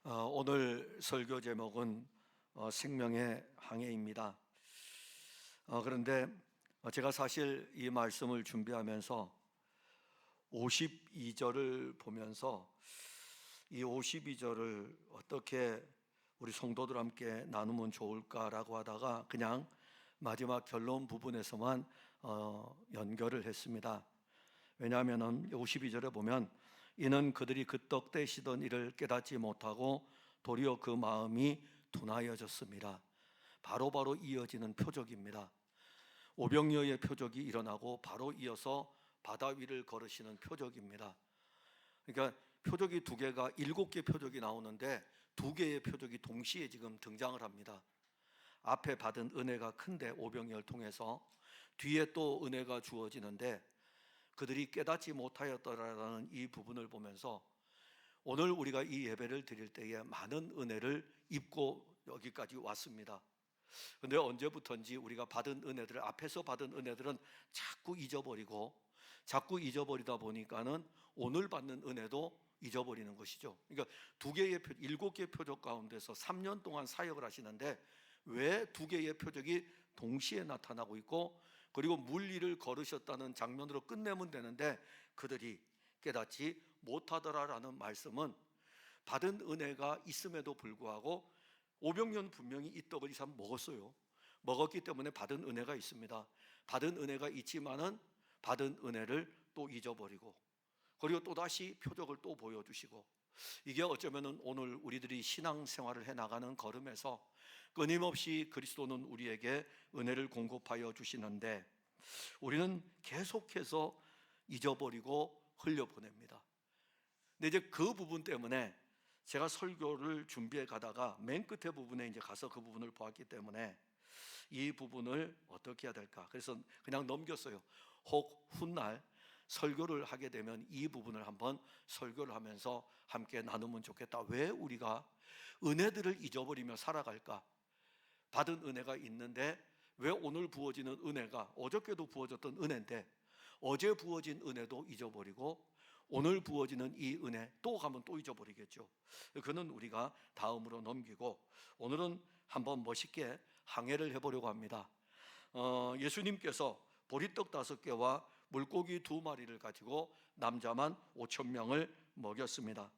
오늘 설교 제목은 생명의 항해입니다. 그런데 제가 사실 이 말씀을 준비하면서 52절을 보면서 이 52절을 어떻게 우리 성도들 함께 나누면 좋을까라고 하다가 그냥 마지막 결론 부분에서만 연결을 했습니다. 왜냐하면 52절에 보면 이는 그들이 그 떡 떼시던 일을 깨닫지 못하고 도리어 그 마음이 둔하여졌습니다. 바로 이어지는 표적입니다. 오병이어의 표적이 일어나고 바로 이어서 바다 위를 걸으시는 표적입니다. 그러니까 표적이 두 개가 7개 표적이 나오는데 두 개의 표적이 동시에 지금 등장을 합니다. 앞에 받은 은혜가 큰데 오병이어를 통해서 뒤에 또 은혜가 주어지는데 그들이 깨닫지 못하였더라라는 이 부분을 보면서 오늘 우리가 이 예배를 드릴 때에 많은 은혜를 입고 여기까지 왔습니다. 그런데 언제부턴지 우리가 받은 은혜들을, 앞에서 받은 은혜들은 자꾸 잊어버리다 보니까는 오늘 받는 은혜도 잊어버리는 것이죠. 그러니까 7개 표적 가운데서 3년 동안 사역을 하시는데 왜 2개의 표적이 동시에 나타나고 있고, 그리고 물리를 걸으셨다는 장면으로 끝내면 되는데 그들이 깨닫지 못하더라라는 말씀은 받은 은혜가 있음에도 불구하고 오병이어는 분명히 이 떡을 이 사람 먹었어요. 먹었기 때문에 받은 은혜가 있습니다. 받은 은혜가 있지만은 받은 은혜를 또 잊어버리고, 그리고 또다시 표적을 또 보여주시고, 이게 어쩌면 오늘 우리들이 신앙생활을 해나가는 걸음에서 끊임없이 그리스도는 우리에게 은혜를 공급하여 주시는데 우리는 계속해서 잊어버리고 흘려보냅니다. 근데 이제 그 부분 때문에 제가 설교를 준비해 가다가 맨 끝에 부분에 이제 가서 그 부분을 보았기 때문에 이 부분을 어떻게 해야 될까, 그래서 그냥 넘겼어요. 혹 훗날 설교를 하게 되면 이 부분을 한번 설교를 하면서 함께 나누면 좋겠다. 왜 우리가 은혜들을 잊어버리며 살아갈까? 받은 은혜가 있는데 왜 오늘 부어지는 은혜가 어저께도 부어졌던 은혜인데 어제 부어진 은혜도 잊어버리고 오늘 부어지는 이 은혜 또 가면 또 잊어버리겠죠. 그는 우리가 다음으로 넘기고 오늘은 한번 멋있게 항해를 해보려고 합니다. 예수님께서 보리떡 5개와 물고기 2마리를 가지고 남자만 5,000명을 먹였습니다.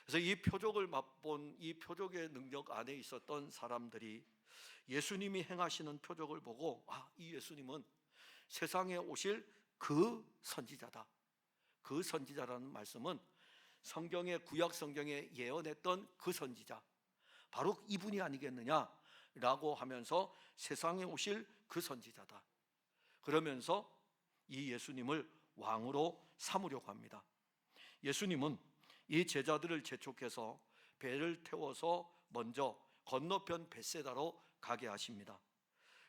그래서 이 표적을 맛본 이 표적의 능력 안에 있었던 사람들이 예수님이 행하시는 표적을 보고 이 예수님은 세상에 오실 그 선지자다. 그 선지자라는 말씀은 성경의, 구약 성경에 예언했던 그 선지자, 바로 이분이 아니겠느냐라고 하면서 세상에 오실 그 선지자다. 그러면서 이 예수님을 왕으로 삼으려고 합니다. 예수님은 이 제자들을 재촉해서 배를 태워서 먼저 건너편 벳세다로 가게 하십니다.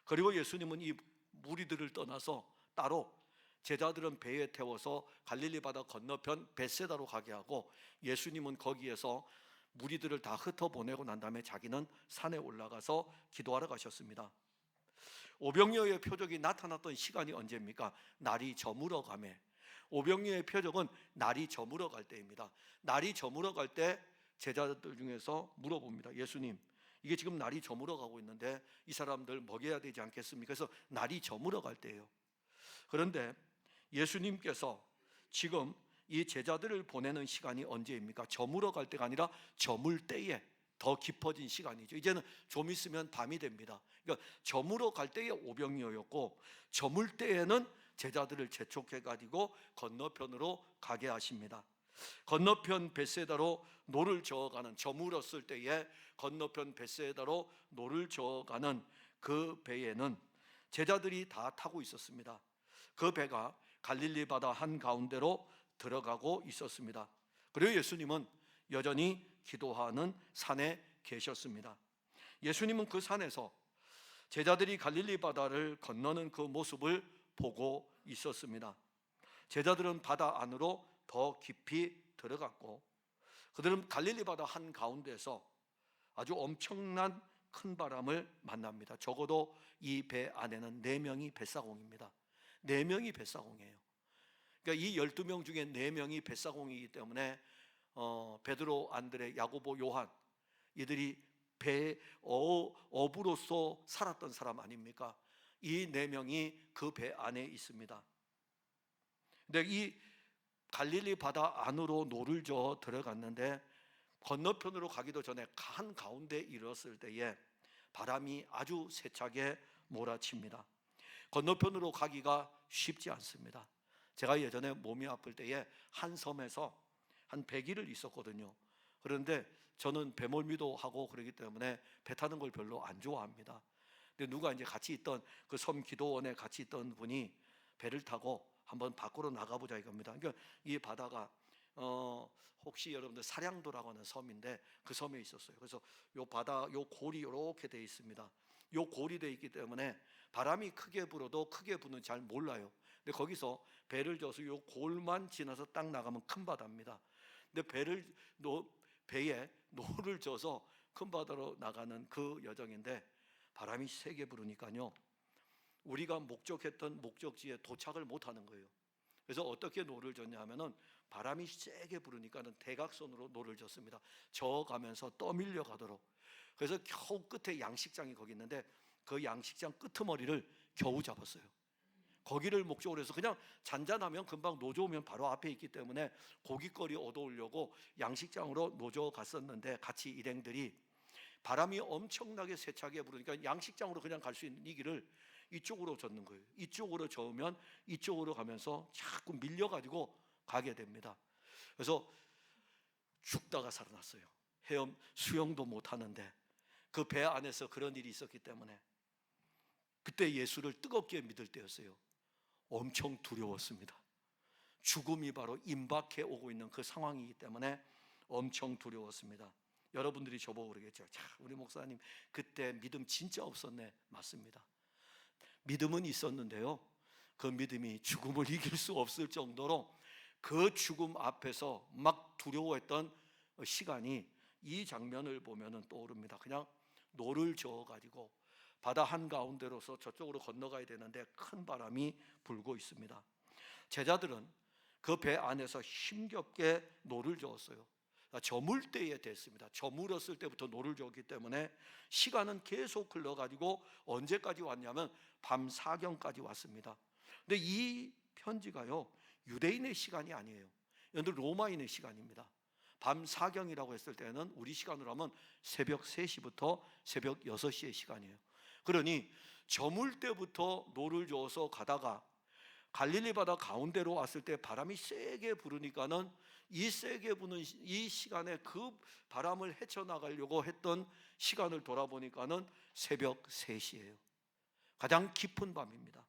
그리고 예수님은 이 무리들을 떠나서 따로, 제자들은 배에 태워서 갈릴리 바다 건너편 벳세다로 가게 하고 예수님은 거기에서 무리들을 다 흩어보내고 난 다음에 자기는 산에 올라가서 기도하러 가셨습니다. 오병이어의 표적이 나타났던 시간이 언제입니까? 날이 저물어 가매. 오병이어의 표적은 날이 저물어 갈 때입니다. 날이 저물어 갈 때 제자들 중에서 물어봅니다. 예수님, 이게 지금 날이 저물어 가고 있는데 이 사람들 먹여야 되지 않겠습니까? 그래서 날이 저물어 갈 때예요. 그런데 예수님께서 지금 이 제자들을 보내는 시간이 언제입니까? 저물어 갈 때가 아니라 저물 때에 더 깊어진 시간이죠. 이제는 좀 있으면 밤이 됩니다. 그러니까 저물어 갈 때에 오병이어였고 저물 때에는 제자들을 재촉해 가지고 건너편으로 가게 하십니다. 건너편 벳세다로 노를 저어가는, 저물었을 때에 건너편 벳세다로 노를 저어가는 그 배에는 제자들이 다 타고 있었습니다. 그 배가 갈릴리 바다 한가운데로 들어가고 있었습니다. 그리고 예수님은 여전히 기도하는 산에 계셨습니다. 예수님은 그 산에서 제자들이 갈릴리 바다를 건너는 그 모습을 보고 있었습니다. 제자들은 바다 안으로 더 깊이 들어갔고 그들은 갈릴리 바다 한가운데서 아주 엄청난 큰 바람을 만납니다. 적어도 이 배 안에는 4명이 뱃사공입니다. 4명이 뱃사공이에요. 그러니까 이 12명 중에 4명이 뱃사공이기 때문에 베드로, 안드레, 야고보, 요한, 이들이 어부로서 살았던 사람 아닙니까? 이 네 명이 그 배 안에 있습니다. 근데 이 갈릴리 바다 안으로 노를 저어 들어갔는데 건너편으로 가기도 전에 한 가운데 이르렀을 때에 바람이 아주 세차게 몰아칩니다. 건너편으로 가기가 쉽지 않습니다. 제가 예전에 몸이 아플 때에 한 섬에서 한 100일을 있었거든요. 그런데 저는 배멀미도 하고 그러기 때문에 배 타는 걸 별로 안 좋아합니다. 근데 누가 이제 같이 있던 그 섬 기도원에 같이 있던 분이 배를 타고 한번 밖으로 나가보자 이겁니다. 그러니까 이 바다가 혹시 여러분들 사량도라고 하는 섬인데 그 섬에 있었어요. 그래서 요 바다 요 골이 이렇게 돼 있습니다. 요 골이 돼 있기 때문에 바람이 크게 불어도 크게 부는 잘 몰라요. 근데 거기서 배를 져서 요 골만 지나서 딱 나가면 큰 바다입니다. 근데 배에 노를 져서 큰 바다로 나가는 그 여정인데 바람이 세게 부르니까요, 우리가 목적했던 목적지에 도착을 못하는 거예요. 그래서 어떻게 노를 졌냐 하면은 바람이 세게 부르니까는 대각선으로 노를 졌습니다. 저어가면서 떠밀려 가도록. 그래서 겨우 끝에 양식장이 거기 있는데 그 양식장 끄트머리를 겨우 잡았어요. 거기를 목적으로 해서 그냥 잔잔하면 금방 노조 오면 바로 앞에 있기 때문에 고깃거리 얻어오려고 양식장으로 노조 갔었는데 같이 일행들이 바람이 엄청나게 세차게 부르니까 양식장으로 그냥 갈 수 있는 이 길을 이쪽으로 젓는 거예요. 이쪽으로 저으면 이쪽으로 가면서 자꾸 밀려가지고 가게 됩니다. 그래서 죽다가 살아났어요. 수영도 못 하는데 그 배 안에서 그런 일이 있었기 때문에 그때 예수를 뜨겁게 믿을 때였어요. 엄청 두려웠습니다. 죽음이 바로 임박해 오고 있는 그 상황이기 때문에 엄청 두려웠습니다. 여러분들이 저보고 그러겠죠. 자, 우리 목사님 그때 믿음 진짜 없었네. 맞습니다. 믿음은 있었는데요, 그 믿음이 죽음을 이길 수 없을 정도로 그 죽음 앞에서 막 두려워했던 시간이 이 장면을 보면 떠오릅니다. 그냥 노를 저어가지고 바다 한가운데로서 저쪽으로 건너가야 되는데 큰 바람이 불고 있습니다. 제자들은 그 배 안에서 힘겹게 노를 저었어요. 저물 때에 됐습니다. 저물었을 때부터 노를 저었기 때문에 시간은 계속 흘러가지고 언제까지 왔냐면 밤 사경까지 왔습니다. 근데 이 편지가요, 유대인의 시간이 아니에요. 이건 로마인의 시간입니다. 밤 사경이라고 했을 때는 우리 시간으로 하면 새벽 3시부터 새벽 6시의 시간이에요. 그러니 저물 때부터 노를 저어서 가다가 갈릴리 바다 가운데로 왔을 때 바람이 세게 부르니까는 이 세게 부는 이 시간에 그 바람을 헤쳐나가려고 했던 시간을 돌아보니까는 새벽 3시예요. 가장 깊은 밤입니다.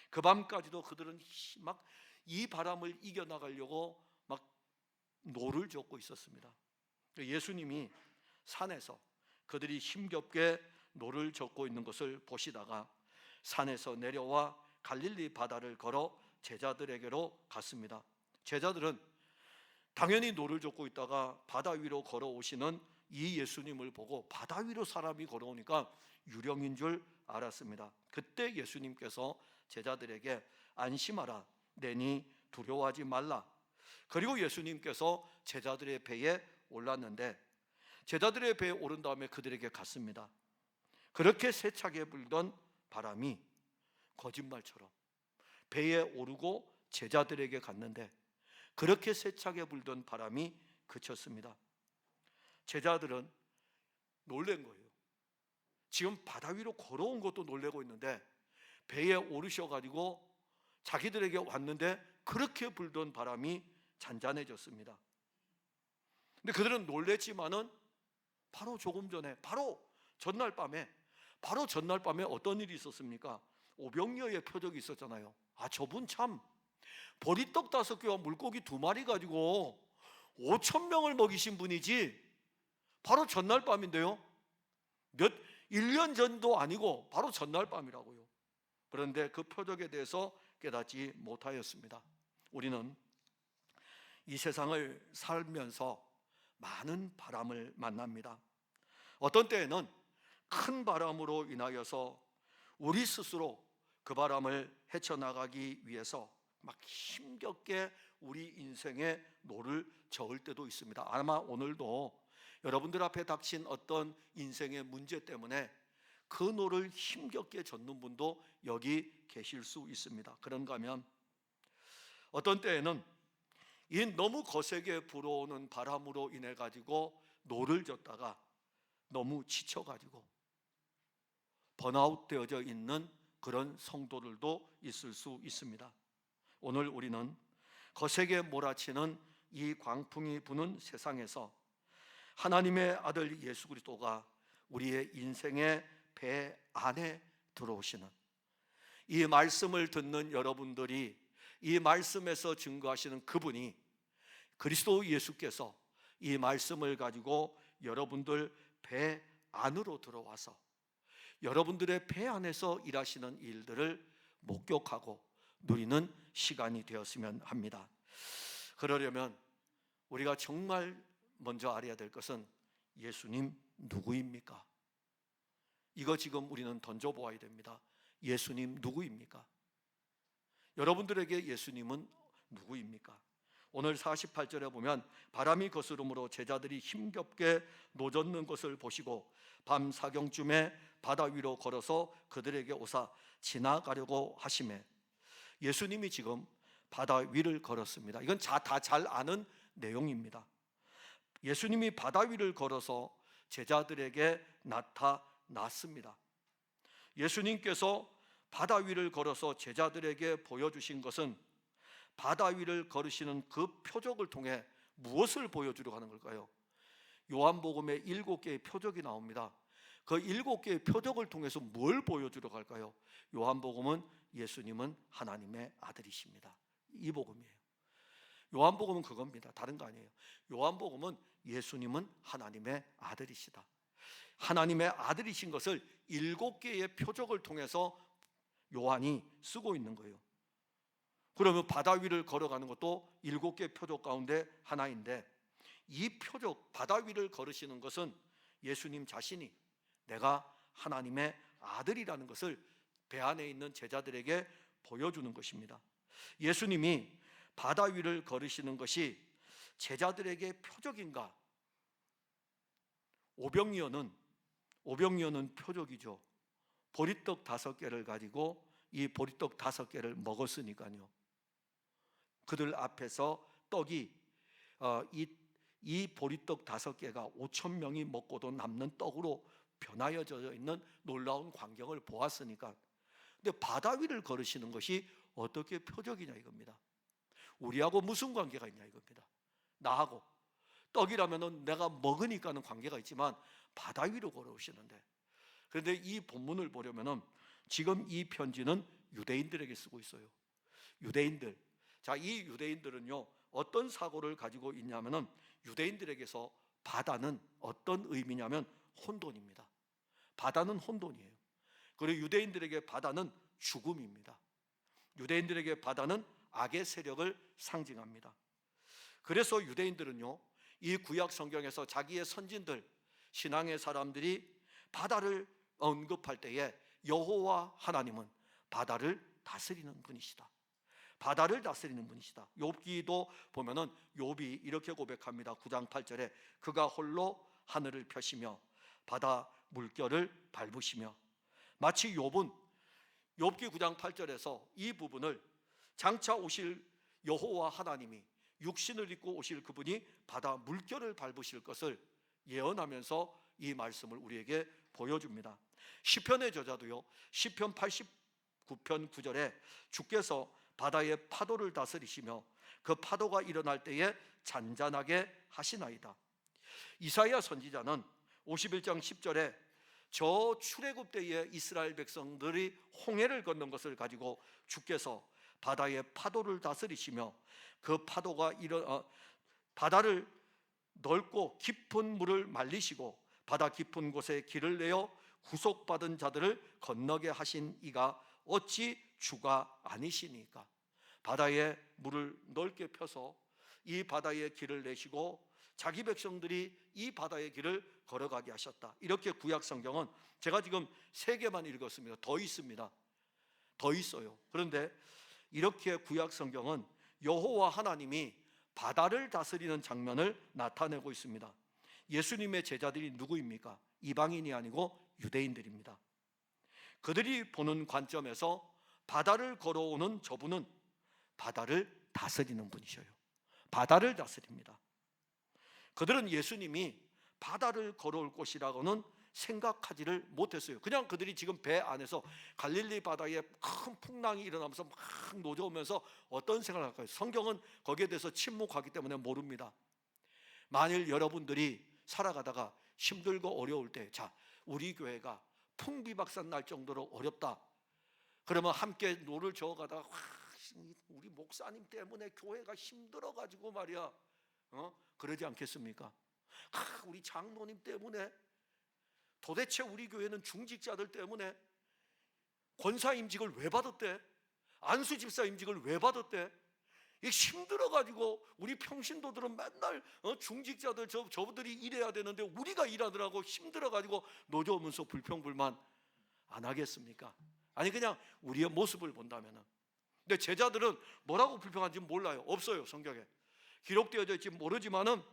그 밤까지도 그들은 막 이 바람을 이겨나가려고 막 노를 젓고 있었습니다. 예수님이 산에서 그들이 힘겹게 노를 젓고 있는 것을 보시다가 산에서 내려와 갈릴리 바다를 걸어 제자들에게로 갔습니다. 제자들은 당연히 노를 젓고 있다가 바다 위로 걸어오시는 이 예수님을 보고 바다 위로 사람이 걸어오니까 유령인 줄 알았습니다. 그때 예수님께서 제자들에게 안심하라, 내니 두려워하지 말라. 그리고 예수님께서 제자들의 배에 올랐는데 제자들의 배에 오른 다음에 그들에게 갔습니다. 그렇게 세차게 불던 바람이 거짓말처럼 배에 오르고 제자들에게 갔는데 그렇게 세차게 불던 바람이 그쳤습니다. 제자들은 놀란 거예요. 지금 바다 위로 걸어온 것도 놀라고 있는데 배에 오르셔가지고 자기들에게 왔는데 그렇게 불던 바람이 잔잔해졌습니다. 근데 그들은 놀랬지만은 바로 조금 전에 바로 전날 밤에 어떤 일이 있었습니까? 오병이어의 표적이 있었잖아요. 저분 참 보리떡 5개와 물고기 2마리 가지고 5,000명을 먹이신 분이지. 바로 전날 밤인데요. 1년 전도 아니고 바로 전날 밤이라고요. 그런데 그 표적에 대해서 깨닫지 못하였습니다. 우리는 이 세상을 살면서 많은 바람을 만납니다. 어떤 때에는 큰 바람으로 인하여서 우리 스스로 그 바람을 헤쳐나가기 위해서 막 힘겹게 우리 인생에 노를 저을 때도 있습니다. 아마 오늘도 여러분들 앞에 닥친 어떤 인생의 문제 때문에 그 노를 힘겹게 젓는 분도 여기 계실 수 있습니다. 그런가 하면 어떤 때에는 이 너무 거세게 불어오는 바람으로 인해 가지고 노를 젓다가 너무 지쳐 가지고 번아웃 되어져 있는 그런 성도들도 있을 수 있습니다. 오늘 우리는 거세게 몰아치는 이 광풍이 부는 세상에서 하나님의 아들 예수 그리스도가 우리의 인생의 배 안에 들어오시는, 이 말씀을 듣는 여러분들이 이 말씀에서 증거하시는 그분이 그리스도 예수께서 이 말씀을 가지고 여러분들 배 안으로 들어와서 여러분들의 배 안에서 일하시는 일들을 목격하고 누리는 시간이 되었으면 합니다. 그러려면 우리가 정말 먼저 알아야 될 것은 예수님 누구입니까? 이거 지금 우리는 던져보아야 됩니다. 예수님 누구입니까? 여러분들에게 예수님은 누구입니까? 오늘 48절에 보면 바람이 거스름으로 제자들이 힘겹게 노젓는 것을 보시고 밤 사경쯤에 바다 위로 걸어서 그들에게 오사 지나가려고 하시매, 예수님이 지금 바다 위를 걸었습니다. 이건 다 잘 아는 내용입니다. 예수님이 바다 위를 걸어서 제자들에게 나타났습니다. 예수님께서 바다 위를 걸어서 제자들에게 보여주신 것은 바다 위를 걸으시는 그 표적을 통해 무엇을 보여주려고 하는 걸까요? 요한복음에 7개의 표적이 나옵니다. 그 7개의 표적을 통해서 뭘 보여주려고 할까요? 요한복음은 예수님은 하나님의 아들이십니다. 이 복음이에요. 요한복음은 그겁니다. 다른 거 아니에요. 요한복음은 예수님은 하나님의 아들이시다, 하나님의 아들이신 것을 7개의 표적을 통해서 요한이 쓰고 있는 거예요. 그러면 바다 위를 걸어가는 것도 7개의 표적 가운데 하나인데, 이 표적, 바다 위를 걸으시는 것은 예수님 자신이 내가 하나님의 아들이라는 것을 배 안에 있는 제자들에게 보여주는 것입니다. 예수님이 바다 위를 걸으시는 것이 제자들에게 표적인가? 오병이어는 표적이죠. 보리떡 5개를 가지고 이 보리떡 5개를 먹었으니까요. 그들 앞에서 떡이 이 보리떡 5개가 5,000명이 먹고도 남는 떡으로 변하여져 있는 놀라운 광경을 보았으니까. 근데 바다 위를 걸으시는 것이 어떻게 표적이냐 이겁니다. 우리하고 무슨 관계가 있냐 이겁니다. 나하고 떡이라면은 내가 먹으니까는 관계가 있지만 바다 위로 걸어오시는데, 그런데 이 본문을 보려면은 지금 이 편지는 유대인들에게 쓰고 있어요. 유대인들. 자, 이 유대인들은요 어떤 사고를 가지고 있냐면은 유대인들에게서 바다는 어떤 의미냐면 혼돈입니다. 바다는 혼돈이에요. 그리고 유대인들에게 바다는 죽음입니다. 유대인들에게 바다는 악의 세력을 상징합니다. 그래서 유대인들은요 이 구약 성경에서 자기의 선진들, 신앙의 사람들이 바다를 언급할 때에 여호와 하나님은 바다를 다스리는 분이시다, 바다를 다스리는 분이시다. 욥기도 보면은 욥이 이렇게 고백합니다. 9장 8절에 그가 홀로 하늘을 펴시며 바다 물결을 밟으시며, 마치 욥은 욥기 9장 8절에서 이 부분을 장차 오실 여호와 하나님이 육신을 입고 오실 그분이 바다 물결을 밟으실 것을 예언하면서 이 말씀을 우리에게 보여줍니다. 시편의 저자도요 시편 89편 9절에 주께서 바다의 파도를 다스리시며 그 파도가 일어날 때에 잔잔하게 하시나이다. 이사야 선지자는 51장 10절에 저 출애굽 때에 이스라엘 백성들이 홍해를 건넌 것을 가지고 주께서 바다의 파도를 다스리시며 그 파도가 바다를 넓고 깊은 물을 말리시고 바다 깊은 곳에 길을 내어 구속받은 자들을 건너게 하신 이가 어찌 주가 아니시니까. 바다에 물을 넓게 펴서 이 바다에 길을 내시고 자기 백성들이 이 바다의 길을 걸어가게 하셨다. 이렇게 구약 성경은 제가 지금 3개만 읽었습니다. 더 있습니다. 더 있어요. 그런데 이렇게 구약 성경은 여호와 하나님이 바다를 다스리는 장면을 나타내고 있습니다. 예수님의 제자들이 누구입니까? 이방인이 아니고 유대인들입니다. 그들이 보는 관점에서 바다를 걸어오는 저분은 바다를 다스리는 분이셔요. 바다를 다스립니다. 그들은 예수님이 바다를 걸어올 것이라고는 생각하지를 못했어요. 그냥 그들이 지금 배 안에서 갈릴리 바다에 큰 풍랑이 일어나면서 막 노져오면서 어떤 생각을 할까요? 성경은 거기에 대해서 침묵하기 때문에 모릅니다. 만일 여러분들이 살아가다가 힘들고 어려울 때, 자, 우리 교회가 풍비박산 날 정도로 어렵다, 그러면 함께 노를 저어가다가 우리 목사님 때문에 교회가 힘들어가지고 말이야, 그러지 않겠습니까? 우리 장로님 때문에, 도대체 우리 교회는 중직자들 때문에 권사 임직을 왜 받았대? 안수 집사 임직을 왜 받았대? 힘들어가지고 우리 평신도들은 맨날 중직자들 저분들이 일해야 되는데 우리가 일하느라고 힘들어가지고 노져오면서 불평불만 안 하겠습니까? 아니, 그냥 우리의 모습을 본다면은. 근데 제자들은 뭐라고 불평한지 몰라요. 없어요. 성경에 기록되어져 있지 모르지만은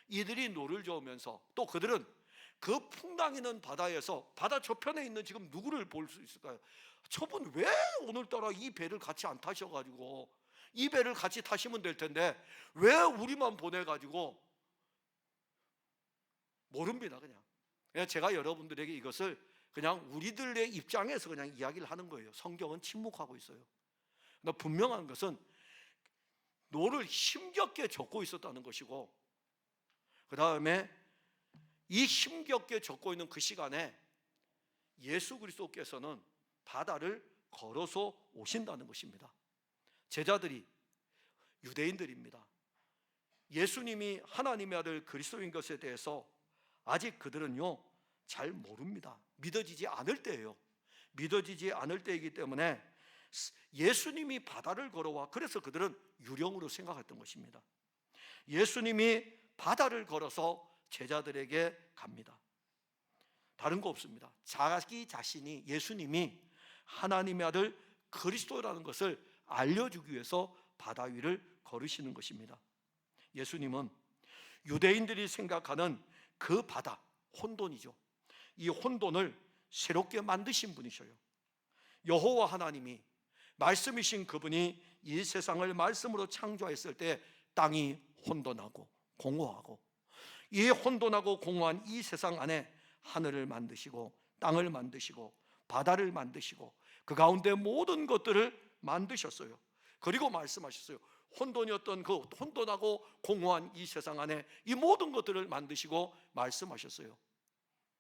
이들이 노를 저으면서, 또 그들은 그 풍랑이는 바다에서 바다 저편에 있는 지금 누구를 볼 수 있을까요? 저분 왜 오늘따라 이 배를 같이 안 타셔가지고, 이 배를 같이 타시면 될 텐데 왜 우리만 보내가지고, 모릅니다. 그냥 제가 여러분들에게 이것을 그냥 우리들의 입장에서 그냥 이야기를 하는 거예요. 성경은 침묵하고 있어요. 그러나 분명한 것은 노를 힘겹게 젓고 있었다는 것이고, 그 다음에 이 힘겹게 젓고 있는 그 시간에 예수 그리스도께서는 바다를 걸어서 오신다는 것입니다. 제자들이 유대인들입니다. 예수님이 하나님의 아들 그리스도인 것에 대해서 아직 그들은요 잘 모릅니다. 믿어지지 않을 때예요. 믿어지지 않을 때이기 때문에 예수님이 바다를 걸어와, 그래서 그들은 유령으로 생각했던 것입니다. 예수님이 바다를 걸어서 제자들에게 갑니다. 다른 거 없습니다. 자기 자신이, 예수님이 하나님의 아들 그리스도라는 것을 알려주기 위해서 바다 위를 걸으시는 것입니다. 예수님은 유대인들이 생각하는 그 바다, 혼돈이죠. 이 혼돈을 새롭게 만드신 분이셔요. 여호와 하나님이, 말씀이신 그분이 이 세상을 말씀으로 창조했을 때 땅이 혼돈하고 공허하고, 이 혼돈하고 공허한 이 세상 안에 하늘을 만드시고 땅을 만드시고 바다를 만드시고 그 가운데 모든 것들을 만드셨어요. 그리고 말씀하셨어요. 혼돈이었던 그 혼돈하고 공허한 이 세상 안에 이 모든 것들을 만드시고 말씀하셨어요.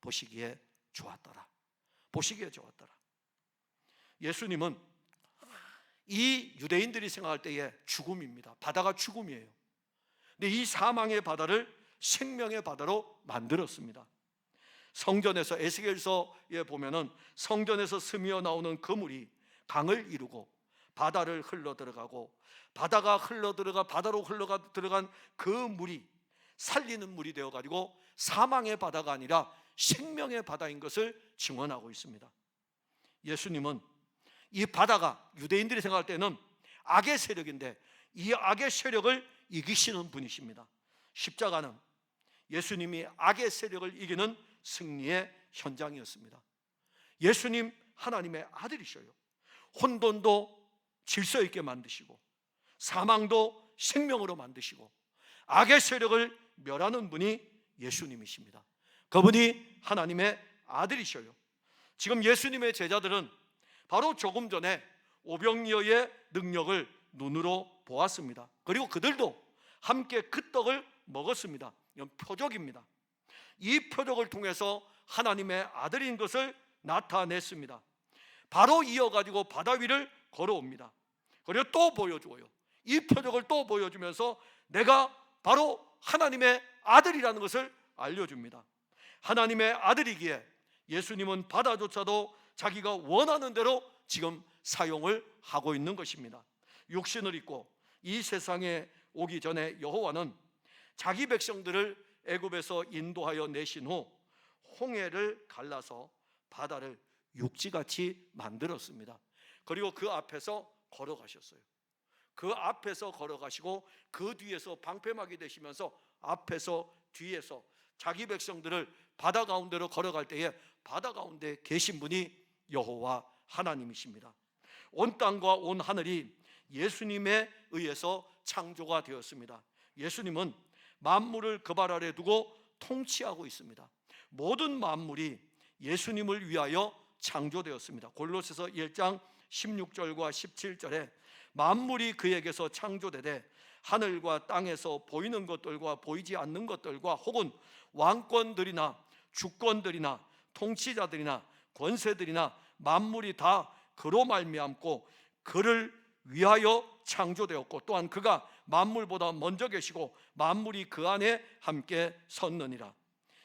보시기에 좋았더라. 보시기에 좋았더라. 예수님은 이 유대인들이 생각할 때의 죽음입니다. 바다가 죽음이에요. 근데 이 사망의 바다를 생명의 바다로 만들었습니다. 성전에서, 에스겔서에 보면은 성전에서 스며 나오는 그 물이 강을 이루고 바다를 흘러 들어가고, 바다가 흘러 들어가 바다로 흘러가 들어간 그 물이 살리는 물이 되어 가지고 사망의 바다가 아니라 생명의 바다인 것을 증언하고 있습니다. 예수님은 이 바다가 유대인들이 생각할 때는 악의 세력인데 이 악의 세력을 이기시는 분이십니다. 십자가는 예수님이 악의 세력을 이기는 승리의 현장이었습니다. 예수님 하나님의 아들이셔요. 혼돈도 질서 있게 만드시고 사망도 생명으로 만드시고 악의 세력을 멸하는 분이 예수님이십니다. 그분이 하나님의 아들이셔요. 지금 예수님의 제자들은 바로 조금 전에 오병이어의 능력을 눈으로 보았습니다. 그리고 그들도 함께 그 떡을 먹었습니다. 이건 표적입니다. 이 표적을 통해서 하나님의 아들인 것을 나타냈습니다. 바로 이어가지고 바다 위를 걸어옵니다. 그리고 또 보여줘요. 이 표적을 또 보여주면서 내가 바로 하나님의 아들이라는 것을 알려줍니다. 하나님의 아들이기에 예수님은 바다조차도 자기가 원하는 대로 지금 사용을 하고 있는 것입니다. 육신을 입고 이 세상에 오기 전에 여호와는 자기 백성들을 애굽에서 인도하여 내신 후 홍해를 갈라서 바다를 육지같이 만들었습니다. 그리고 그 앞에서 걸어가셨어요. 그 앞에서 걸어가시고 그 뒤에서 방패막이 되시면서 앞에서 뒤에서 자기 백성들을 바다 가운데로 걸어갈 때에 바다 가운데 계신 분이 여호와 하나님이십니다. 온 땅과 온 하늘이 예수님에 의해서 창조가 되었습니다. 예수님은 만물을 그 발 아래 두고 통치하고 있습니다. 모든 만물이 예수님을 위하여 창조되었습니다. 골로새서 1장 16절과 17절에 만물이 그에게서 창조되되 하늘과 땅에서 보이는 것들과 보이지 않는 것들과 혹은 왕권들이나 주권들이나 통치자들이나 권세들이나 만물이 다 그로 말미암고 그를 위하여 창조되었고 또한 그가 만물보다 먼저 계시고 만물이 그 안에 함께 섰느니라.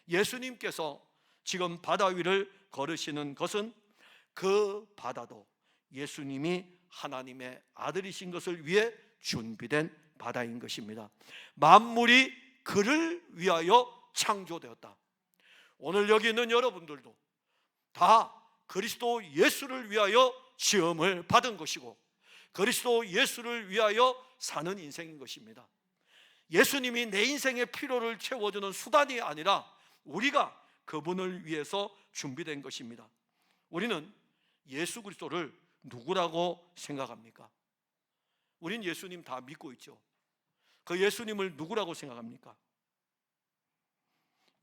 예수님께서 지금 바다 위를 걸으시는 것은 그 바다도 예수님이 하나님의 아들이신 것을 위해 준비된 바다인 것입니다. 만물이 그를 위하여 창조되었다. 오늘 여기 있는 여러분들도 다 그리스도 예수를 위하여 지음을 받은 것이고 그리스도 예수를 위하여 사는 인생인 것입니다. 예수님이 내 인생의 필요를 채워주는 수단이 아니라 우리가 그분을 위해서 준비된 것입니다. 우리는 예수 그리스도를 누구라고 생각합니까? 우린 예수님 다 믿고 있죠. 그 예수님을 누구라고 생각합니까?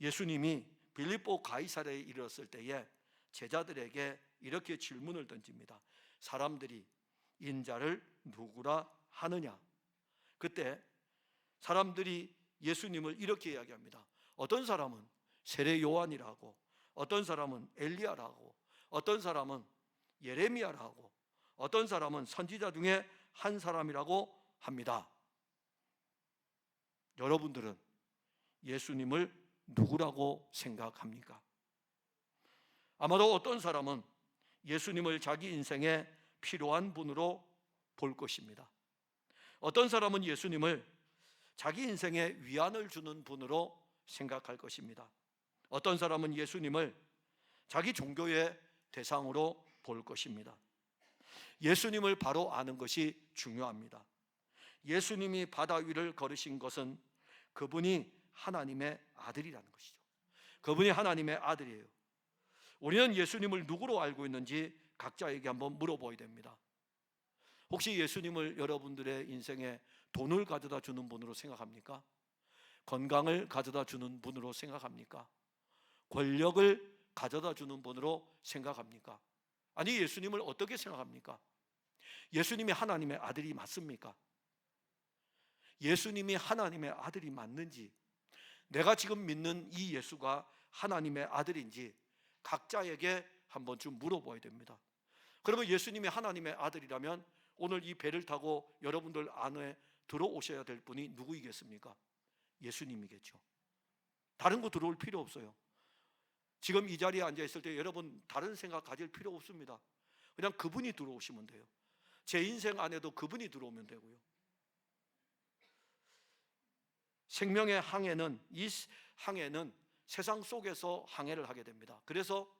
예수님이 빌립보 가이사랴에 이르렀을 때에 제자들에게 이렇게 질문을 던집니다. 사람들이 인자를 누구라 하느냐? 그때 사람들이 예수님을 이렇게 이야기합니다. 어떤 사람은 세례 요한이라고, 어떤 사람은 엘리야라고, 어떤 사람은 예레미야라고, 어떤 사람은 선지자 중에 한 사람이라고 합니다. 여러분들은 예수님을 누구라고 생각합니까? 아마도 어떤 사람은 예수님을 자기 인생에 필요한 분으로 볼 것입니다. 어떤 사람은 예수님을 자기 인생에 위안을 주는 분으로 생각할 것입니다. 어떤 사람은 예수님을 자기 종교의 대상으로 볼 것입니다. 예수님을 바로 아는 것이 중요합니다. 예수님이 바다 위를 걸으신 것은 그분이 하나님의 아들이라는 것이죠. 그분이 하나님의 아들이에요. 우리는 예수님을 누구로 알고 있는지 각자에게 한번 물어봐야 됩니다. 혹시 예수님을 여러분들의 인생에 돈을 가져다 주는 분으로 생각합니까? 건강을 가져다 주는 분으로 생각합니까? 권력을 가져다 주는 분으로 생각합니까? 아니, 예수님을 어떻게 생각합니까? 예수님이 하나님의 아들이 맞습니까? 예수님이 하나님의 아들이 맞는지, 내가 지금 믿는 이 예수가 하나님의 아들인지 각자에게 한 번쯤 물어봐야 됩니다. 그러면 예수님이 하나님의 아들이라면 오늘 이 배를 타고 여러분들 안에 들어오셔야 될 분이 누구이겠습니까? 예수님이겠죠. 다른 거 들어올 필요 없어요. 지금 이 자리에 앉아 있을 때 여러분 다른 생각 가질 필요 없습니다. 그냥 그분이 들어오시면 돼요. 제 인생 안에도 그분이 들어오면 되고요. 생명의 항해는, 이 항해는 세상 속에서 항해를 하게 됩니다. 그래서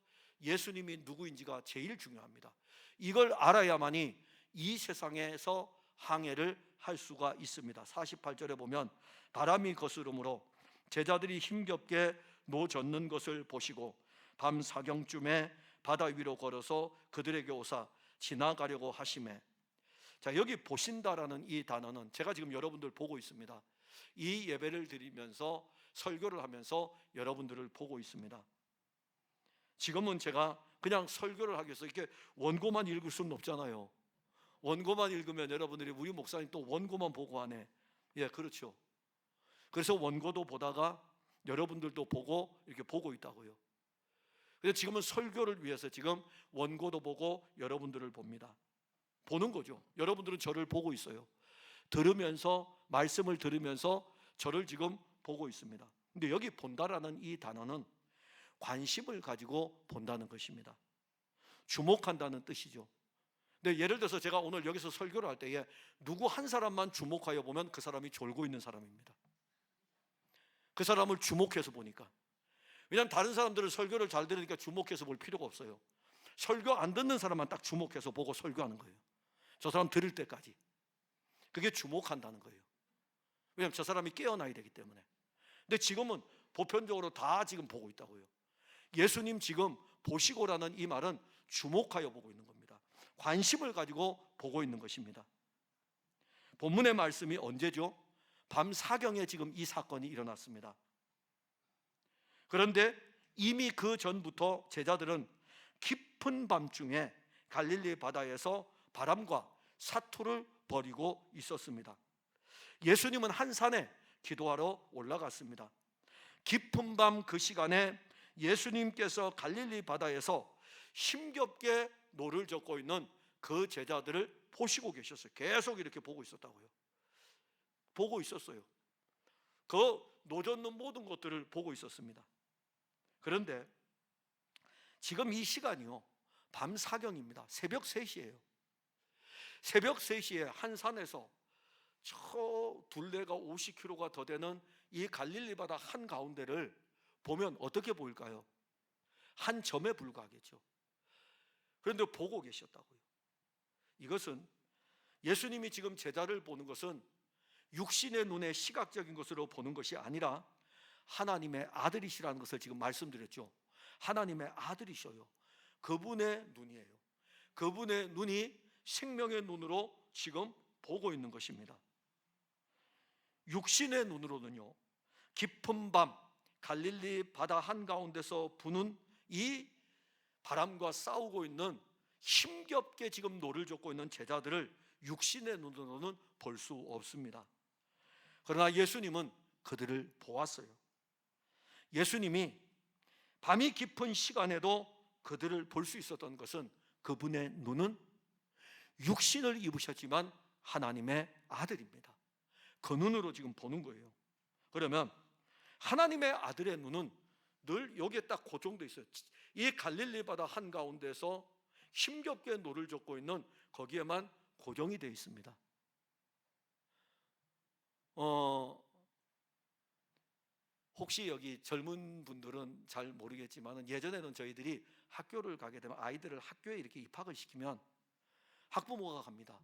예수님이 누구인지가 제일 중요합니다. 이걸 알아야만이 이 세상에서 항해를 할 수가 있습니다. 48절에 보면 바람이 거스름으로 제자들이 힘겹게 노젓는 것을 보시고 밤 사경쯤에 바다 위로 걸어서 그들에게 오사 지나가려고 하시매. 자, 여기 보신다라는 이 단어는 제가 지금 여러분들 보고 있습니다. 이 예배를 드리면서 설교를 하면서 여러분들을 보고 있습니다. 지금은 제가 그냥 설교를 하기 위해서 이렇게 원고만 읽을 수는 없잖아요. 원고만 읽으면 여러분들이 우리 목사님 또 원고만 보고 하네. 예, 그렇죠. 그래서 원고도 보다가 여러분들도 보고 이렇게 보고 있다고요. 그래서 지금은 설교를 위해서 지금 원고도 보고 여러분들을 봅니다. 보는 거죠. 여러분들은 저를 보고 있어요. 들으면서, 말씀을 들으면서 저를 지금 보고 있습니다. 근데 여기 본다라는 이 단어는 관심을 가지고 본다는 것입니다. 주목한다는 뜻이죠. 근데 예를 들어서 제가 오늘 여기서 설교를 할 때에 누구 한 사람만 주목하여 보면 그 사람이 졸고 있는 사람입니다. 그 사람을 주목해서 보니까. 왜냐하면 다른 사람들은 설교를 잘 들으니까 주목해서 볼 필요가 없어요. 설교 안 듣는 사람만 딱 주목해서 보고 설교하는 거예요. 저 사람 들을 때까지. 그게 주목한다는 거예요. 왜냐하면 저 사람이 깨어나야 되기 때문에. 근데 지금은 보편적으로 다 지금 보고 있다고요. 예수님 지금 보시고라는 이 말은 주목하여 보고 있는 겁니다. 관심을 가지고 보고 있는 것입니다. 본문의 말씀이 언제죠? 밤 사경에 지금 이 사건이 일어났습니다. 그런데 이미 그 전부터 제자들은 깊은 밤중에 갈릴리 바다에서 바람과 사투를 벌이고 있었습니다. 예수님은 한 산에 기도하러 올라갔습니다. 깊은 밤 그 시간에 예수님께서 갈릴리 바다에서 힘겹게 노를 젓고 있는 그 제자들을 보시고 계셨어요. 계속 이렇게 보고 있었다고요. 보고 있었어요. 그 노젓는 모든 것들을 보고 있었습니다. 그런데 지금 이 시간이요, 밤 사경입니다. 새벽 3시예요. 새벽 3시에 한 산에서 저 둘레가 50km가 더 되는 이 갈릴리 바다 한가운데를 보면 어떻게 보일까요? 한 점에 불과하겠죠. 그런데 보고 계셨다고요. 이것은 예수님이 지금 제자를 보는 것은 육신의 눈에 시각적인 것으로 보는 것이 아니라 하나님의 아들이시라는 것을 지금 말씀드렸죠. 하나님의 아들이셔요. 그분의 눈이에요. 그분의 눈이 생명의 눈으로 지금 보고 있는 것입니다. 육신의 눈으로는요, 깊은 밤 갈릴리 바다 한가운데서 부는 이 바람과 싸우고 있는 힘겹게 지금 노를 젓고 있는 제자들을 육신의 눈으로는 볼 수 없습니다. 그러나 예수님은 그들을 보았어요. 예수님이 밤이 깊은 시간에도 그들을 볼 수 있었던 것은 그분의 눈은 육신을 입으셨지만 하나님의 아들입니다. 그 눈으로 지금 보는 거예요. 그러면 하나님의 아들의 눈은 늘 여기에 딱 고정되어 있어요. 이 갈릴리 바다 한가운데서 힘겹게 노를 젓고 있는 거기에만 고정이 되어 있습니다. 혹시 여기 젊은 분들은 잘 모르겠지만 예전에는 저희들이 학교를 가게 되면 아이들을 학교에 이렇게 입학을 시키면 학부모가 갑니다.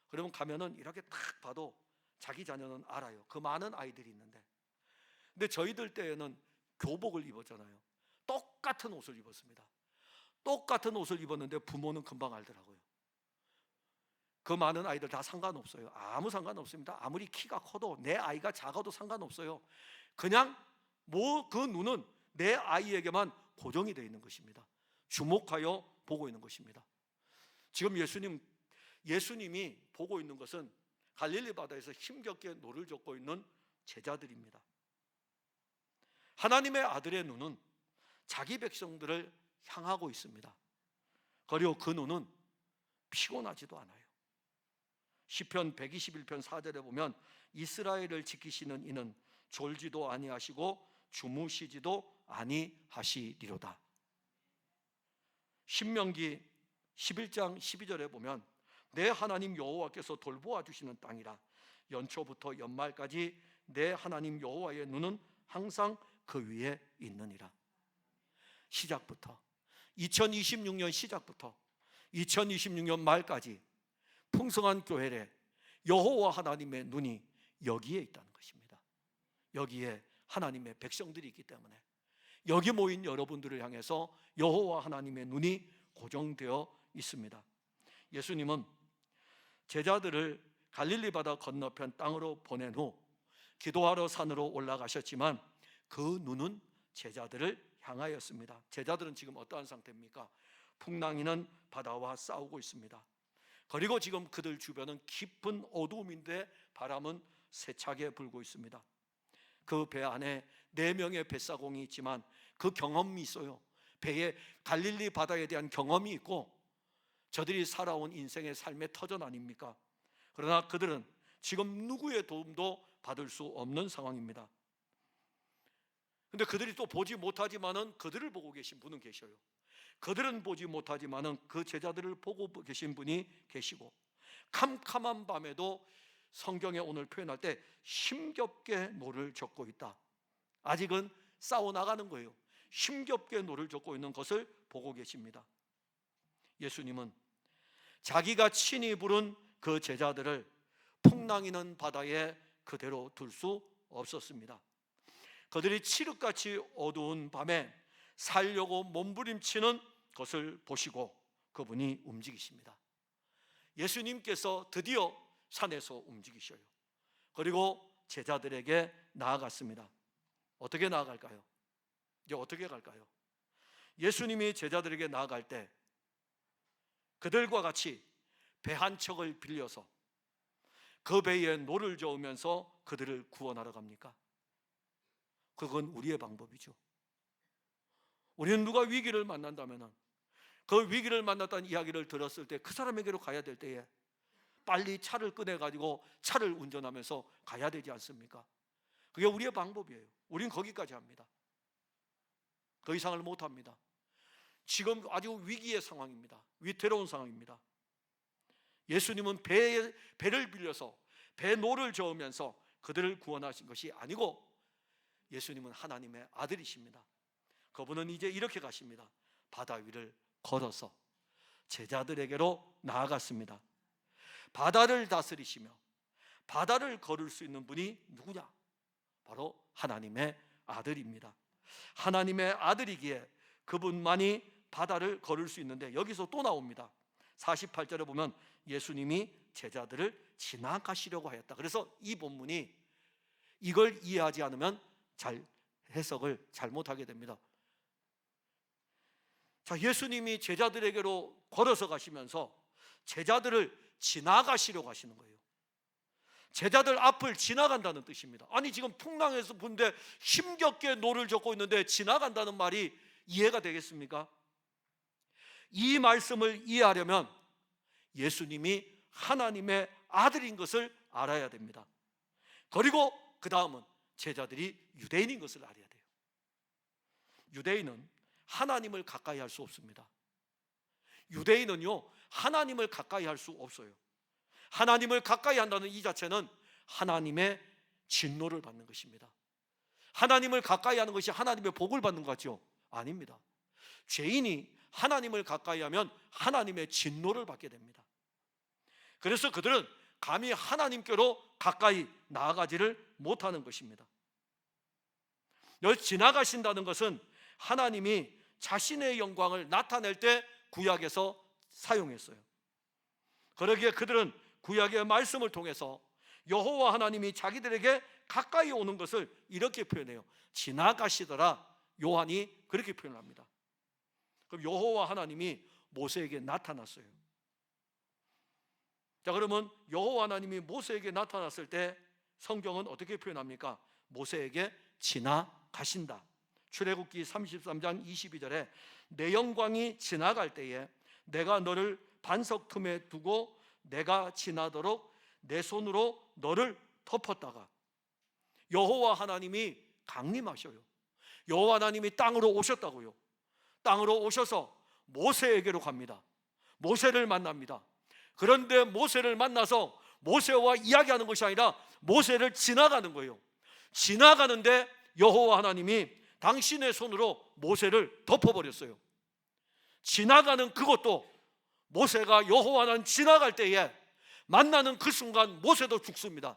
그러면 가면은 이렇게 딱 봐도 자기 자녀는 알아요. 그 많은 아이들이 있는데. 근데 저희들 때에는 교복을 입었잖아요. 똑같은 옷을 입었습니다. 똑같은 옷을 입었는데 부모는 금방 알더라고요. 그 많은 아이들 다 상관없어요. 아무 상관없습니다. 아무리 키가 커도 내 아이가 작아도 상관없어요. 그냥 그 눈은 내 아이에게만 고정이 되어 있는 것입니다. 주목하여 보고 있는 것입니다. 지금 예수님이 보고 있는 것은 갈릴리 바다에서 힘겹게 노를 젓고 있는 제자들입니다. 하나님의 아들의 눈은 자기 백성들을 향하고 있습니다. 그리고 그 눈은 피곤하지도 않아요. 시편 121편 4절에 보면 이스라엘을 지키시는 이는 졸지도 아니하시고 주무시지도 아니하시리로다. 신명기 11장 12절에 보면 내 하나님 여호와께서 돌보아 주시는 땅이라 연초부터 연말까지 내 하나님 여호와의 눈은 항상 그 위에 있느니라. 시작부터 2026년 시작부터 2026년 말까지 풍성한 교회에 여호와 하나님의 눈이 여기에 있다는 것입니다. 여기에 하나님의 백성들이 있기 때문에 여기 모인 여러분들을 향해서 여호와 하나님의 눈이 고정되어 있습니다. 예수님은 제자들을 갈릴리 바다 건너편 땅으로 보낸 후 기도하러 산으로 올라가셨지만 그 눈은 제자들을 향하였습니다. 제자들은 지금 어떠한 상태입니까? 풍랑이는 바다와 싸우고 있습니다. 그리고 지금 그들 주변은 깊은 어두움인데 바람은 세차게 불고 있습니다. 그 배 안에 4명의 뱃사공이 있지만 그 경험이 있어요. 배에 갈릴리 바다에 대한 경험이 있고 저들이 살아온 인생의 삶의 터전 아닙니까? 그러나 그들은 지금 누구의 도움도 받을 수 없는 상황입니다. 근데 그들이 또 보지 못하지만은 그들을 보고 계신 분은 계셔요. 그들은 보지 못하지만은 그 제자들을 보고 계신 분이 계시고 캄캄한 밤에도 성경에 오늘 표현할 때 힘겹게 노를 젓고 있다. 아직은 싸워나가는 거예요. 힘겹게 노를 젓고 있는 것을 보고 계십니다. 예수님은 자기가 친히 부른 그 제자들을 풍랑이는 바다에 그대로 둘 수 없었습니다. 그들이 칠흑같이 어두운 밤에 살려고 몸부림치는 것을 보시고 그분이 움직이십니다. 예수님께서 드디어 산에서 움직이셔요. 그리고 제자들에게 나아갔습니다. 어떻게 나아갈까요? 이제 어떻게 갈까요? 예수님이 제자들에게 나아갈 때 그들과 같이 배 한 척을 빌려서 그 배에 노를 저으면서 그들을 구원하러 갑니까? 그건 우리의 방법이죠. 우리는 누가 위기를 만난다면 그 위기를 만났다는 이야기를 들었을 때 그 사람에게로 가야 될 때에 빨리 차를 꺼내가지고 차를 운전하면서 가야 되지 않습니까? 그게 우리의 방법이에요. 우린 거기까지 합니다. 그 이상을 못합니다. 지금 아주 위기의 상황입니다. 위태로운 상황입니다. 예수님은 배를 빌려서 배노를 저으면서 그들을 구원하신 것이 아니고 예수님은 하나님의 아들이십니다. 그분은 이제 이렇게 가십니다. 바다 위를 걸어서 제자들에게로 나아갔습니다. 바다를 다스리시며 바다를 걸을 수 있는 분이 누구냐? 바로 하나님의 아들입니다. 하나님의 아들이기에 그분만이 바다를 걸을 수 있는데 여기서 또 나옵니다. 48절에 보면 예수님이 제자들을 지나가시려고 하였다. 그래서 이 본문이 이걸 이해하지 않으면 해석을 잘못하게 됩니다. 자, 예수님이 제자들에게로 걸어서 가시면서 제자들을 지나가시려고 하시는 거예요. 제자들 앞을 지나간다는 뜻입니다. 아니 지금 풍랑에서 본데 힘겹게 노를 젓고 있는데 지나간다는 말이 이해가 되겠습니까? 이 말씀을 이해하려면 예수님이 하나님의 아들인 것을 알아야 됩니다. 그리고 그 다음은 제자들이 유대인인 것을 알아야 돼요. 유대인은 하나님을 가까이 할 수 없습니다. 유대인은요 하나님을 가까이 할 수 없어요. 하나님을 가까이 한다는 이 자체는 하나님의 진노를 받는 것입니다. 하나님을 가까이 하는 것이 하나님의 복을 받는 것 같죠? 아닙니다. 죄인이 하나님을 가까이 하면 하나님의 진노를 받게 됩니다. 그래서 그들은 감히 하나님께로 가까이 나아가지를 못하는 것입니다. 여기 지나가신다는 것은 하나님이 자신의 영광을 나타낼 때 구약에서 사용했어요. 그러기에 그들은 구약의 말씀을 통해서 여호와 하나님이 자기들에게 가까이 오는 것을 이렇게 표현해요. 지나가시더라. 요한이 그렇게 표현합니다. 그럼 여호와 하나님이 모세에게 나타났어요. 자, 그러면 여호와 하나님이 모세에게 나타났을 때 성경은 어떻게 표현합니까? 모세에게 지나가신다. 출애굽기 33장 22절에 내 영광이 지나갈 때에 내가 너를 반석 틈에 두고 내가 지나도록 내 손으로 너를 덮었다가 여호와 하나님이 강림하셔요. 여호와 하나님이 땅으로 오셨다고요. 땅으로 오셔서 모세에게로 갑니다. 모세를 만납니다. 그런데 모세를 만나서 모세와 이야기하는 것이 아니라 모세를 지나가는 거예요. 지나가는데 여호와 하나님이 당신의 손으로 모세를 덮어버렸어요. 지나가는 그것도 모세가 여호와 하나님 지나갈 때에 만나는 그 순간 모세도 죽습니다.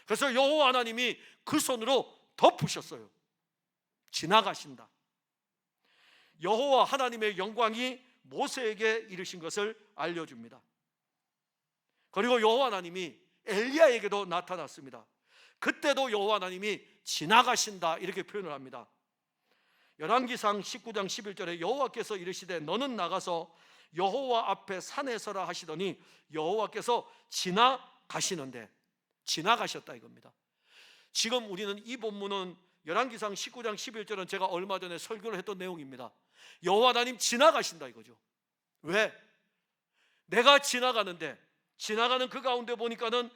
그래서 여호와 하나님이 그 손으로 덮으셨어요. 지나가신다. 여호와 하나님의 영광이 모세에게 이르신 것을 알려줍니다. 그리고 여호와 하나님이 엘리야에게도 나타났습니다. 그때도 여호와 하나님이 지나가신다 이렇게 표현을 합니다. 열왕기상 19장 11절에 여호와께서 이르시되 너는 나가서 여호와 앞에 산에 서라 하시더니 여호와께서 지나가시는데 지나가셨다 이겁니다. 지금 우리는 이 본문은 열왕기상 19장 11절은 제가 얼마 전에 설교를 했던 내용입니다. 여호와 하나님 지나가신다 이거죠. 왜? 내가 지나가는데 지나가는 그 가운데 보니까는